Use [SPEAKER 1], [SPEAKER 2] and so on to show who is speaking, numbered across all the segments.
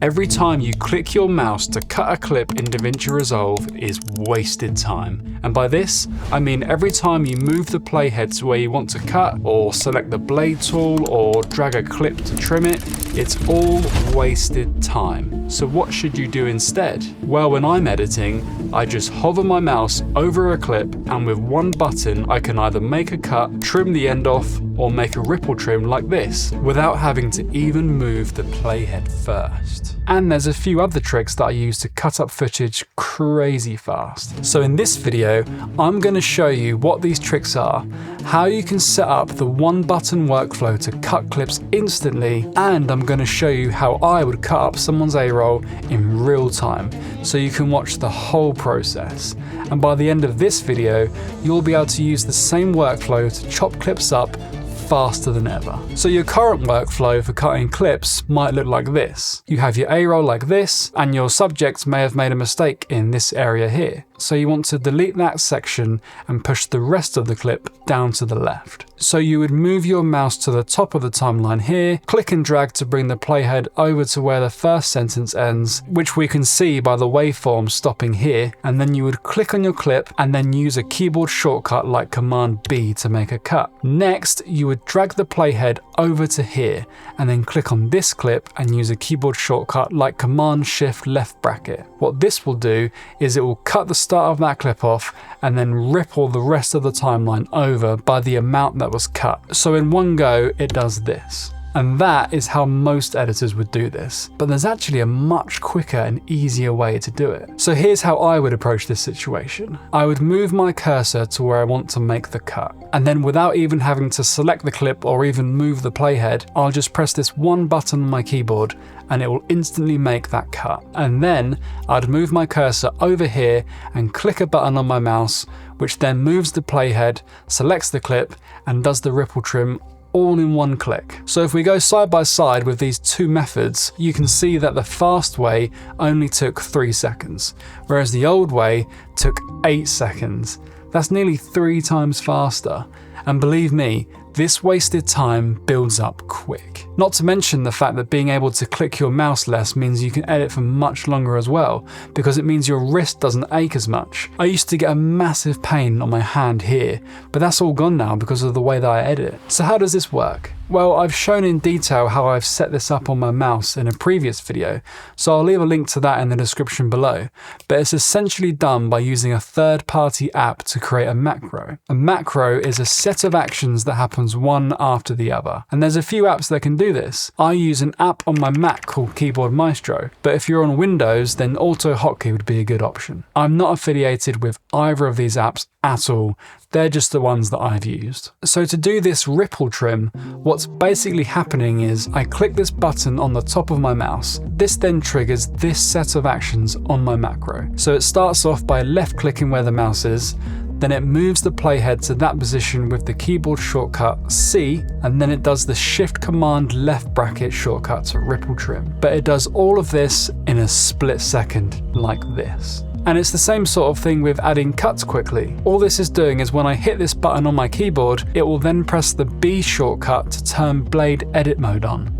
[SPEAKER 1] Every time you click your mouse to cut a clip in Davinci Resolve is wasted time. And by this, I mean every time you move the playhead to where you want to cut, or select the blade tool, or drag a clip to trim it, it's all wasted time. So what should you do instead? Well, when I'm editing, I just hover my mouse over a clip, and with one button I can either make a cut, trim the end off, or make a ripple trim like this, without having to even move the playhead first. And there's a few other tricks that I use to cut up footage crazy fast. So in this video, I'm going to show you what these tricks are, how you can set up the one button workflow to cut clips instantly, and I'm going to show you how I would cut up someone's A-roll in real time, so you can watch the whole process. And by the end of this video, you'll be able to use the same workflow to chop clips up faster than ever. So your current workflow for cutting clips might look like this. You have your A-roll like this, and your subject may have made a mistake in this area here. So you want to delete that section and push the rest of the clip down to the left. So you would move your mouse to the top of the timeline here, click and drag to bring the playhead over to where the first sentence ends, which we can see by the waveform stopping here, and then you would click on your clip and then use a keyboard shortcut like Command B to make a cut. Next, you would drag the playhead over to here and then click on this clip and use a keyboard shortcut like Command Shift left bracket. What this will do is it will cut the start of that clip off and then ripple the rest of the timeline over by the amount that was cut. So in one go, it does this. And that is how most editors would do this. But there's actually a much quicker and easier way to do it. So here's how I would approach this situation. I would move my cursor to where I want to make the cut. And then without even having to select the clip or even move the playhead, I'll just press this one button on my keyboard and it will instantly make that cut. And then I'd move my cursor over here and click a button on my mouse, which then moves the playhead, selects the clip, and does the ripple trim all in one click. So if we go side by side with these two methods, you can see that the fast way only took 3 seconds, whereas the old way took 8 seconds. That's nearly 3 times faster. And believe me, this wasted time builds up quick. Not to mention the fact that being able to click your mouse less means you can edit for much longer as well, because it means your wrist doesn't ache as much. I used to get a massive pain on my hand here, but that's all gone now because of the way that I edit. So how does this work? Well, I've shown in detail how I've set this up on my mouse in a previous video, so I'll leave a link to that in the description below. But it's essentially done by using a third-party app to create a macro. A macro is a set of actions that happens one after the other. And there's a few apps that can do this. I use an app on my Mac called Keyboard Maestro, but if you're on Windows, then Auto Hotkey would be a good option. I'm not affiliated with either of these apps at all. They're just the ones that I've used. So to do this ripple trim, what's basically happening is I click this button on the top of my mouse. This then triggers this set of actions on my macro. So it starts off by left clicking where the mouse is, then it moves the playhead to that position with the keyboard shortcut C, and then it does the Shift Command left bracket shortcut to ripple trim. But it does all of this in a split second, like this. And it's the same sort of thing with adding cuts quickly. All this is doing is when I hit this button on my keyboard, it will then press the B shortcut to turn blade edit mode on.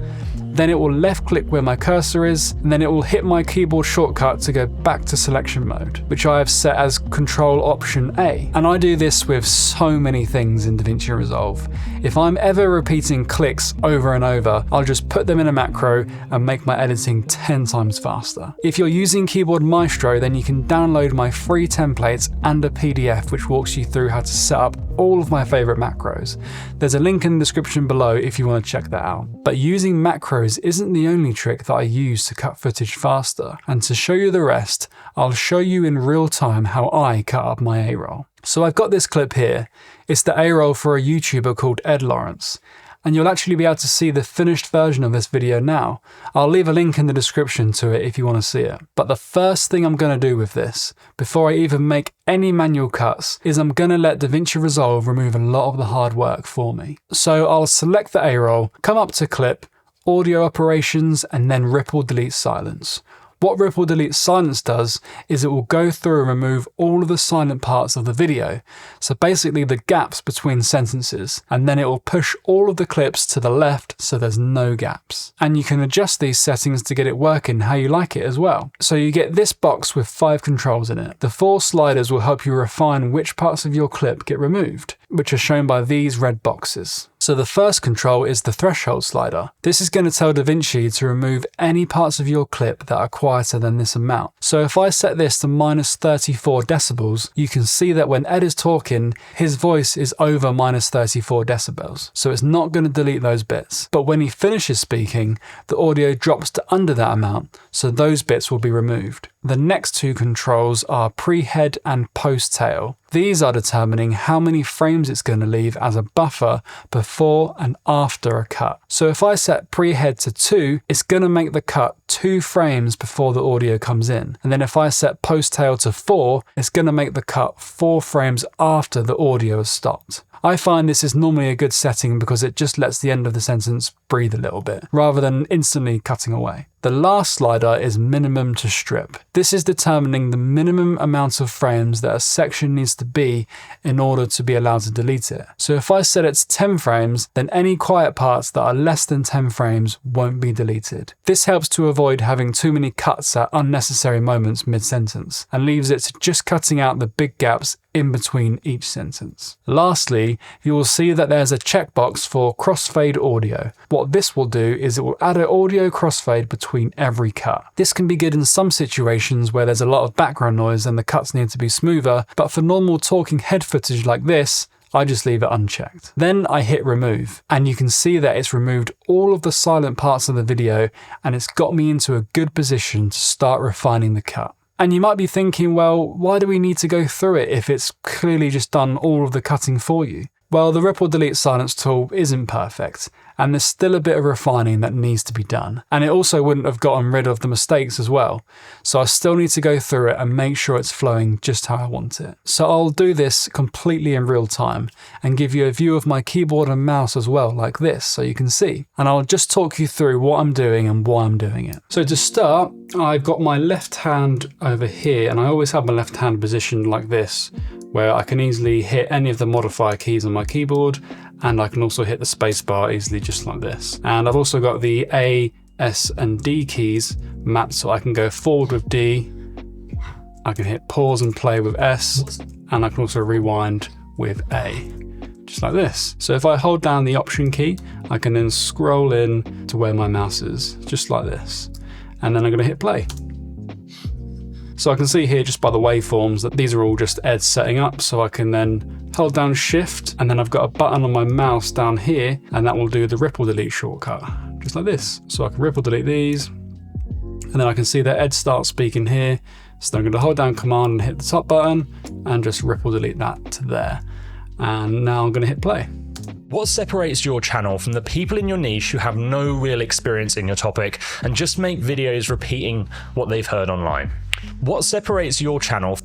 [SPEAKER 1] Then it will left click where my cursor is, and then it will hit my keyboard shortcut to go back to selection mode, which I have set as Control Option A. And I do this with so many things in Davinci Resolve. If I'm ever repeating clicks over and over, I'll just put them in a macro and make my editing 10 times faster. If you're using Keyboard Maestro, then you can download my free templates and a PDF which walks you through how to set up all of my favorite macros. There's a link in the description below if you want to check that out. But using macros isn't the only trick that I use to cut footage faster, and to show you the rest, I'll show you in real time how I cut up my A-roll. So I've got this clip here. It's the A-roll for a YouTuber called Ed Lawrence, and you'll actually be able to see the finished version of this video now. I'll leave a link in the description to it if you want to see it. But the first thing I'm going to do with this, before I even make any manual cuts, is I'm going to let Davinci Resolve remove a lot of the hard work for me. So I'll select the A-roll, come up to Clip, Audio Operations, and then Ripple Delete Silence. What ripple delete silence does is it will go through and remove all of the silent parts of the video, so basically the gaps between sentences, and then it will push all of the clips to the left so there's no gaps. And you can adjust these settings to get it working how you like it as well. So you get this box with 5 controls in it. The 4 sliders will help you refine which parts of your clip get removed, which are shown by these red boxes. So the first control is the threshold slider. This is going to tell Davinci to remove any parts of your clip that are quieter than this amount. So if I set this to -34 decibels, you can see that when Ed is talking, his voice is over -34 decibels. So it's not going to delete those bits. But when he finishes speaking, the audio drops to under that amount, so those bits will be removed. The next 2 controls are pre-head and post-tail. These are determining how many frames it's going to leave as a buffer before and after a cut. So if I set pre-head to 2, it's going to make the cut 2 frames before the audio comes in. And then if I set post-tail to 4, it's going to make the cut 4 frames after the audio has stopped. I find this is normally a good setting because it just lets the end of the sentence breathe a little bit, rather than instantly cutting away. The last slider is minimum to strip. This is determining the minimum amount of frames that a section needs to be in order to be allowed to delete it. So if I set it to 10 frames, then any quiet parts that are less than 10 frames won't be deleted. This helps to avoid having too many cuts at unnecessary moments mid-sentence, and leaves it to just cutting out the big gaps in between each sentence. Lastly, you will see that there's a checkbox for crossfade audio. What this will do is it will add an audio crossfade between every cut. This can be good in some situations where there's a lot of background noise and the cuts need to be smoother, but for normal talking head footage like this, I just leave it unchecked. Then I hit remove, and you can see that it's removed all of the silent parts of the video, and it's got me into a good position to start refining the cut. And you might be thinking, well, why do we need to go through it if it's clearly just done all of the cutting for you? Well, the ripple delete silence tool isn't perfect, and there's still a bit of refining that needs to be done. And it also wouldn't have gotten rid of the mistakes as well. So I still need to go through it and make sure it's flowing just how I want it. So I'll do this completely in real time and give you a view of my keyboard and mouse as well, like this, so you can see. And I'll just talk you through what I'm doing and why I'm doing it. So to start, I've got my left hand over here, and I always have my left hand positioned like this, where I can easily hit any of the modifier keys on my keyboard, and I can also hit the space bar easily just like this. And I've also got the A, S and D keys mapped, so I can go forward with D, I can hit pause and play with S, and I can also rewind with A, just like this. So if I hold down the option key, I can then scroll in to where my mouse is, just like this. And then I'm going to hit play. So I can see here just by the waveforms that these are all just Ed setting up, so I can then hold down shift, and then I've got a button on my mouse down here, and that will do the ripple delete shortcut, just like this. So I can ripple delete these, and then I can see that Ed starts speaking here. So I'm going to hold down command and hit the top button and just ripple delete that to there. And now I'm going to hit play.
[SPEAKER 2] What separates your channel from the people in your niche who have no real experience in your topic and just make videos repeating what they've heard online? What separates your channel?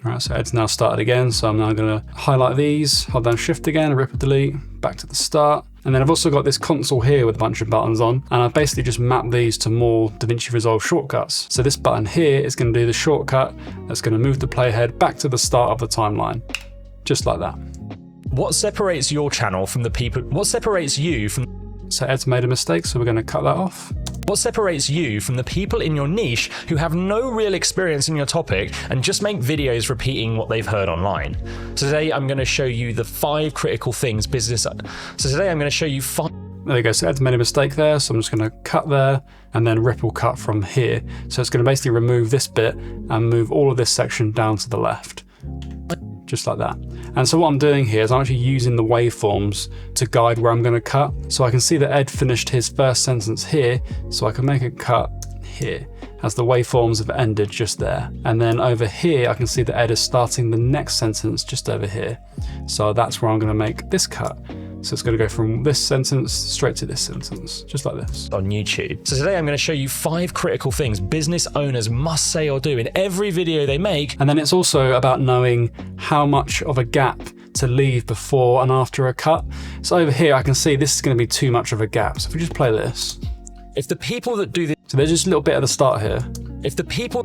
[SPEAKER 1] All right, so Ed's now started again, so I'm now going to highlight these, hold down shift again, ripple delete, back to the start. And then I've also got this console here with a bunch of buttons on, and I've basically just mapped these to more Davinci Resolve shortcuts. So this button here is going to do the shortcut that's going to move the playhead back to the start of the timeline, just like that.
[SPEAKER 2] What separates your channel from the people? What separates you from?
[SPEAKER 1] So Ed's made a mistake, so we're going to cut that off.
[SPEAKER 2] What separates you from the people in your niche who have no real experience in your topic and just make videos repeating what they've heard online? Today, I'm going to show you the 5 critical things So today, I'm going to show you 5.
[SPEAKER 1] There you go, so Ed's made a mistake there, so I'm just going to cut there and then ripple cut from here. So it's going to basically remove this bit and move all of this section down to the left, just like that. And so what I'm doing here is I'm actually using the waveforms to guide where I'm going to cut. So I can see that Ed finished his first sentence here, so I can make a cut here as the waveforms have ended just there. And then over here, I can see that Ed is starting the next sentence just over here. So that's where I'm going to make this cut. So it's going to go from this sentence straight to this sentence, just like this.
[SPEAKER 2] On YouTube. So today I'm going to show you 5 critical things business owners must say or do in every video they make.
[SPEAKER 1] And then it's also about knowing how much of a gap to leave before and after a cut. So over here, I can see this is going to be too much of a gap. So if we just play this.
[SPEAKER 2] If the people that do this.
[SPEAKER 1] So there's just a little bit at the start here.
[SPEAKER 2] If the people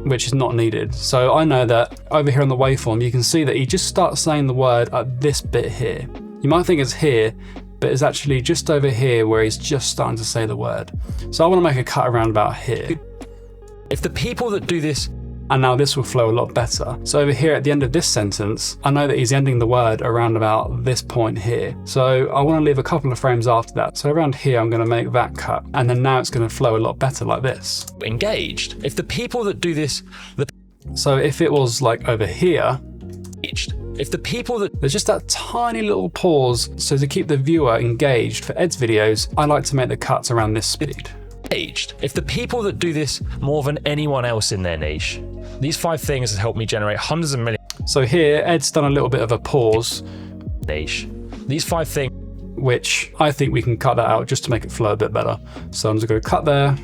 [SPEAKER 1] which is not needed. So I know that over here on the waveform, you can see that he just starts saying the word at this bit here. You might think it's here, but it's actually just over here where he's just starting to say the word. So I want to make a cut around about here.
[SPEAKER 2] If the people that do this,
[SPEAKER 1] and now this will flow a lot better. So over here at the end of this sentence, I know that he's ending the word around about this point here. So I want to leave a couple of frames after that. So around here, I'm going to make that cut. And then now it's going to flow a lot better like this.
[SPEAKER 2] engaged. If the people that do this,
[SPEAKER 1] So if it was like over here,
[SPEAKER 2] if the people that
[SPEAKER 1] there's just that tiny little pause. So to keep the viewer engaged for Ed's videos, I like to make the cuts around this speed.
[SPEAKER 2] engaged, if the people that do this more than anyone else in their niche, these 5 things have helped me generate hundreds of millions.
[SPEAKER 1] So here, Ed's done a little bit of a pause,
[SPEAKER 2] Niche. These 5 things,
[SPEAKER 1] which I think we can cut that out just to make it flow a bit better. So I'm just going to cut there,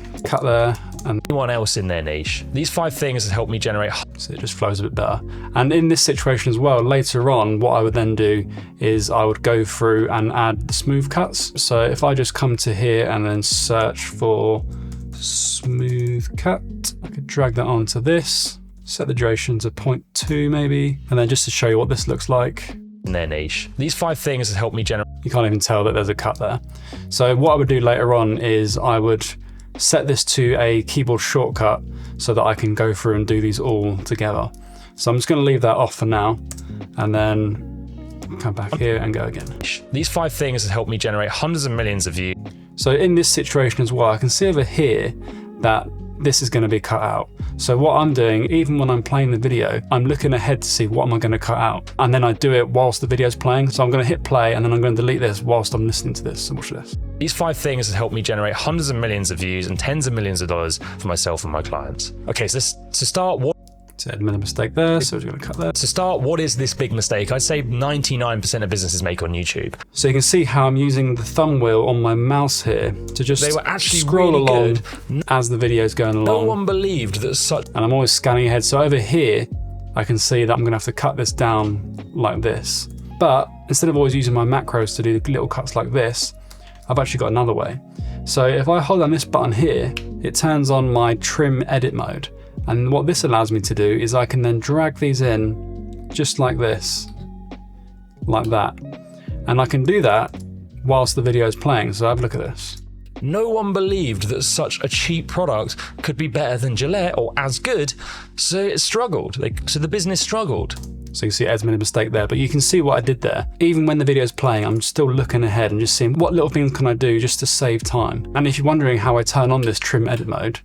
[SPEAKER 1] and
[SPEAKER 2] anyone else in their niche. These 5 things have helped me generate.
[SPEAKER 1] so it just flows a bit better. And in this situation as well, later on, what I would then do is I would go through and add the smooth cuts. So if I just come to here and then search for smooth cut, I could drag that onto this, set the duration to 0.2 maybe, and then just to show you what this looks like.
[SPEAKER 2] In their niche. These 5 things have helped me generate.
[SPEAKER 1] You can't even tell that there's a cut there. So what I would do later on is I would set this to a keyboard shortcut so that I can go through and do these all together. So I'm just going to leave that off for now and then come back here and go again.
[SPEAKER 2] These 5 things have helped me generate hundreds of millions of views.
[SPEAKER 1] So in this situation as well, I can see over here that this is going to be cut out. So what I'm doing, even when I'm playing the video, I'm looking ahead to see what am I going to cut out. And then I do it whilst the video's playing. So I'm going to hit play and then I'm going to delete this whilst I'm listening to this. So watch this.
[SPEAKER 2] These 5 things have helped me generate hundreds of millions of views and tens of millions of dollars for myself and my clients. Okay, so to start,
[SPEAKER 1] So I made a mistake there, so we're going to cut that.
[SPEAKER 2] what is this big mistake? I'd say 99% of businesses make on YouTube.
[SPEAKER 1] So you can see how I'm using the thumb wheel on my mouse here to just
[SPEAKER 2] They were actually
[SPEAKER 1] scroll
[SPEAKER 2] really
[SPEAKER 1] along
[SPEAKER 2] good.
[SPEAKER 1] as the video's going along.
[SPEAKER 2] No one believed that such.
[SPEAKER 1] And I'm always scanning ahead. So over here, I can see that I'm going to have to cut this down like this. But instead of always using my macros to do little cuts like this, I've actually got another way. So if I hold down this button here, it turns on my trim edit mode. And what this allows me to do is I can then drag these in just like this, like that. And I can do that whilst the video is playing. So have a look at this.
[SPEAKER 2] No one believed that such a cheap product could be better than Gillette or as good, so it struggled. So the business struggled.
[SPEAKER 1] So you see Ed's made a mistake there, but you can see what I did there. Even when the video is playing, I'm still looking ahead and just seeing what little things can I do just to save time. And if you're wondering how I turn on this trim edit mode,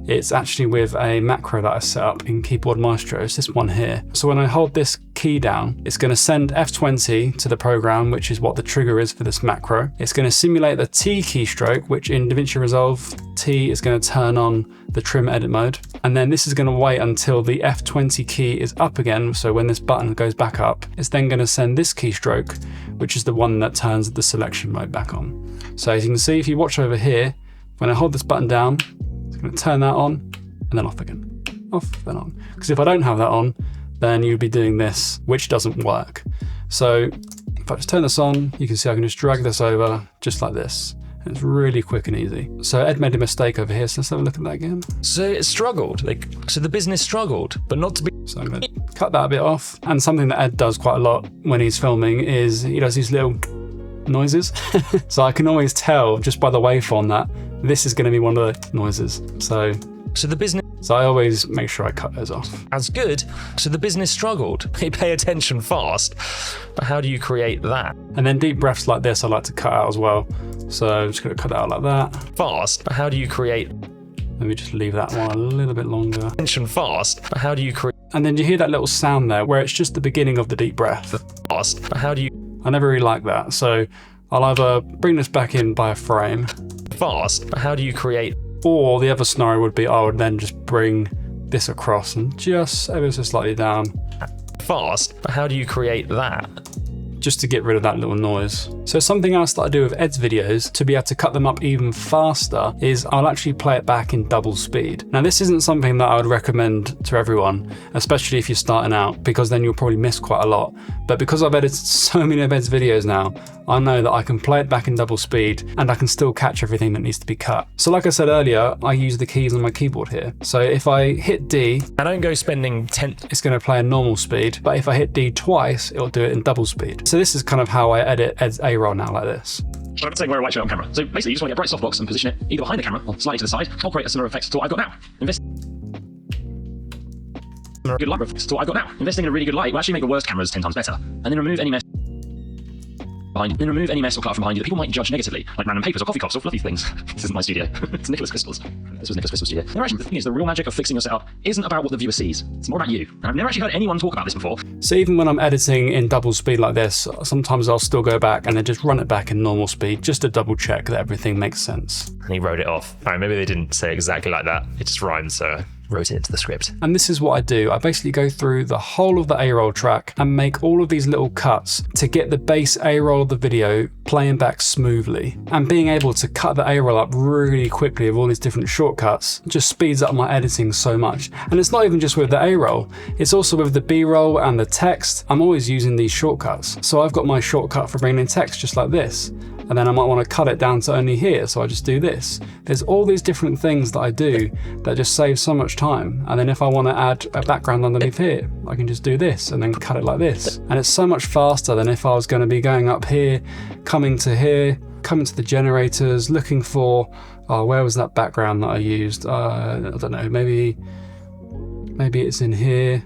[SPEAKER 1] it's actually with a macro that I set up in Keyboard Maestro. It's this one here. So when I hold this key down, it's going to send F20 to the program, which is what the trigger is for this macro. It's going to simulate the T keystroke, which in Davinci Resolve, T is going to turn on the trim edit mode. And then this is going to wait until the F20 key is up again. So when this button goes back up, it's then going to send this keystroke, which is the one that turns the selection mode back on. So as you can see, if you watch over here, when I hold this button down, it's going to turn that on and then off again, off, then on. Because if I don't have that on, then you'd be doing this, which doesn't work. So if I just turn this on, you can see I can just drag this over just like this. And it's really quick and easy. So Ed made a mistake over here, so let's have a look at that again.
[SPEAKER 2] So it struggled. So the business struggled, but not to be.
[SPEAKER 1] So I'm going to cut that a bit off. And something that Ed does quite a lot when he's filming is he does these little noises. So I can always tell just by the waveform that this is going to be one of the noises. So
[SPEAKER 2] the business.
[SPEAKER 1] So I always make sure I cut those off.
[SPEAKER 2] As good. So the business struggled. They pay attention fast. But how do you create that?
[SPEAKER 1] And then deep breaths like this I like to cut out as well. So I'm just going to cut that out like that.
[SPEAKER 2] Fast. But how do you create?
[SPEAKER 1] Let me just leave that one a little bit longer.
[SPEAKER 2] Attention fast. But how do you create?
[SPEAKER 1] And then you hear that little sound there where it's just the beginning of the deep breath.
[SPEAKER 2] Fast. But how do you?
[SPEAKER 1] I never really like that. So I'll either bring this back in by a frame.
[SPEAKER 2] Fast. But how do you create?
[SPEAKER 1] Or the other scenario would be I would then just bring this across and just ever so slightly down.
[SPEAKER 2] Fast. But how do you create that?
[SPEAKER 1] just to get rid of that little noise. So something else that I do with Ed's videos to be able to cut them up even faster is I'll actually play it back in double speed. Now this isn't something that I would recommend to everyone, especially if you're starting out, because then you'll probably miss quite a lot. But because I've edited so many of Ed's videos now, I know that I can play it back in double speed and I can still catch everything that needs to be cut. So like I said earlier, I use the keys on my keyboard here. So if I hit D,
[SPEAKER 2] I don't go spending 10.
[SPEAKER 1] It's going to play a normal speed, but if I hit D twice, it'll do it in double speed. So this is kind of how I edit Ed's A-roll now, like this.
[SPEAKER 3] So I'm saying wear a white shirt on camera. So basically you just want to get a bright softbox and position it either behind the camera or slightly to the side. I'll create a similar effect to what I've got now. Good light effect to what I've got now. Investing in a really good light will actually make the worst cameras 10 times better. And then remove any mess or clutter from behind you that people might judge negatively, like random papers or coffee cups or fluffy things. This isn't my studio. It's Nicholas Crystal's. This was Nicholas Crystal's studio. Now, actually, the thing is, the real magic of fixing your setup isn't about what the viewer sees. It's more about you. And I've never actually heard anyone talk about this before.
[SPEAKER 1] So even when I'm editing in double speed like this, sometimes I'll still go back and then just run it back in normal speed just to double check that everything makes sense.
[SPEAKER 2] And he wrote it off. All right, maybe they didn't say exactly like that. It just rhymes, so I wrote it into the script.
[SPEAKER 1] And this is what I do. I basically go through the whole of the A-roll track and make all of these little cuts to get the base A-roll of the video playing back smoothly. And being able to cut the A-roll up really quickly with all these different shortcuts just speeds up my editing so much. And it's not even just with the A-roll, it's also with the B-roll and the text. I'm always using these shortcuts. So I've got my shortcut for bringing in text just like this. And then I might want to cut it down to only here, so I just do this. There's all these different things that I do that just save so much time. And then if I want to add a background underneath here, I can just do this and then cut it like this. And it's so much faster than if I was going to be going up here, coming to the generators, looking for, oh, where was that background that I used? I don't know, maybe it's in here.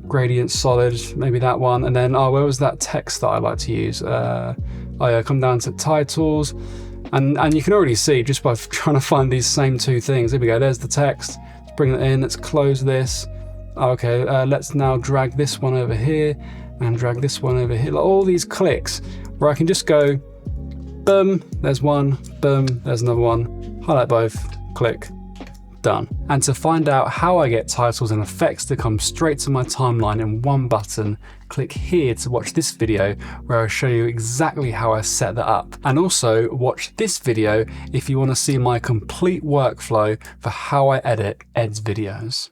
[SPEAKER 1] Gradient solid, maybe that one, and then where was that text that I like to use? Come down to titles, and you can already see just by trying to find these same two things. Here we go, there's the text. Let's bring it in, let's close this. Okay, let's now drag this one over here and drag this one over here. Like all these clicks where I can just go boom, there's one, boom, there's another one, highlight both, click, done. And to find out how I get titles and effects to come straight to my timeline in one button, click here to watch this video where I show you exactly how I set that up. And also watch this video if you want to see my complete workflow for how I edit Ed's videos.